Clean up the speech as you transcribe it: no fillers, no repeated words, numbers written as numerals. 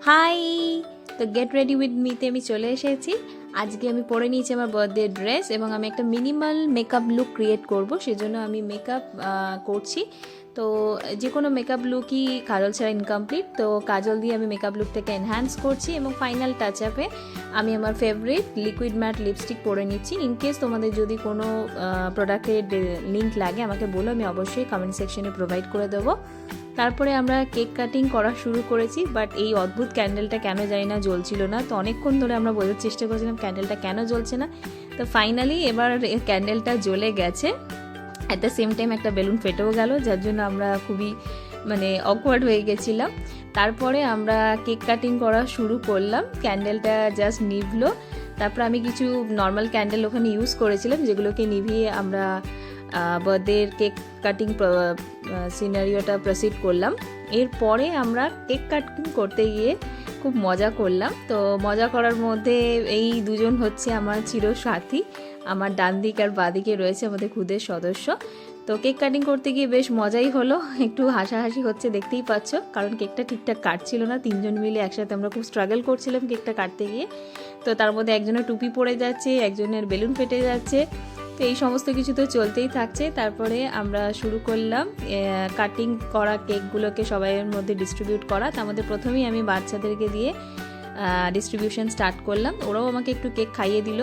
High, তো get ready with মিতে আমি চলে এসেছি। আজকে আমি পরে নিয়েছি আমার বার্থডে ড্রেস এবং আমি একটা মিনিমাল মেকআপ লুক ক্রিয়েট করব, সেজন্য আমি মেকআপ করছি। তো যে কোনো মেকআপ লুকই কাজল ছাড়া ইনকমপ্লিট, তো কাজল দিয়ে আমি মেকআপ লুকটাকে এনহ্যান্স করছি এবং ফাইনাল টাচ আপে আমি আমার ফেভারিট লিকুইড ম্যাট লিপস্টিক পরে নিচ্ছি। ইনকেস তোমাদের যদি কোনো প্রোডাক্টের লিঙ্ক লাগে আমাকে বলো, আমি অবশ্যই কমেন্ট সেকশনে প্রোভাইড করে দেবো। তারপরে আমরা কেক কাটিং করা শুরু করেছি, বাট এই অদ্ভুত ক্যান্ডেলটা কেন জানি না জ্বলছিল না। তো অনেকক্ষণ ধরে আমরা বোঝার চেষ্টা করছিলাম ক্যান্ডেলটা কেন জ্বলছে না। তো ফাইনালি এবার ক্যান্ডেলটা জ্বলে গেছে। অ্যাট দ্য সেম টাইম একটা বেলুন ফেটেও গেল, যার জন্য আমরা খুবই অকওয়ার্ড হয়ে গেছিলাম। তারপরে আমরা কেক কাটিং করা শুরু করলাম, ক্যান্ডেলটা জাস্ট নিভলো। তারপর আমি কিছু নর্মাল ক্যান্ডেল ওখানে ইউজ করেছিলাম, যেগুলোকে নিভিয়ে আমরা বার্থডের কেক কাটিং সিনারিওটা প্রসিড করলাম। এরপরে আমরা কেক কাটিং করতে গিয়ে খুব মজা করলাম। তো মজা করার মধ্যে এই দুজন হচ্ছে আমার চিরসাথী, আমার ডান দিক আর বাঁ দিকে রয়েছে আমাদের খুদের সদস্য। তো কেক কাটিং করতে গিয়ে বেশ মজাই হলো, একটু হাসাহাসি হচ্ছে দেখতেই পাচ্ছ, কারণ কেকটা ঠিকঠাক কাটছিল না। তিনজন মিলে একসাথে আমরা খুব স্ট্রাগল করছিলাম কেকটা কাটতে গিয়ে। তো তার মধ্যে একজনের টুপি পড়ে যাচ্ছে, একজনের বেলুন ফেটে যাচ্ছে, তো এই সমস্ত কিছু তো চলতেই থাকছে। তারপরে আমরা শুরু করলাম কাটিং করা কেকগুলোকে সবাইয়ের মধ্যে ডিস্ট্রিবিউট করা। তার মধ্যে প্রথমেই আমি বাচ্চাদেরকে দিয়ে ডিস্ট্রিবিউশন স্টার্ট করলাম, ওরাও আমাকে একটু কেক খাইয়ে দিল।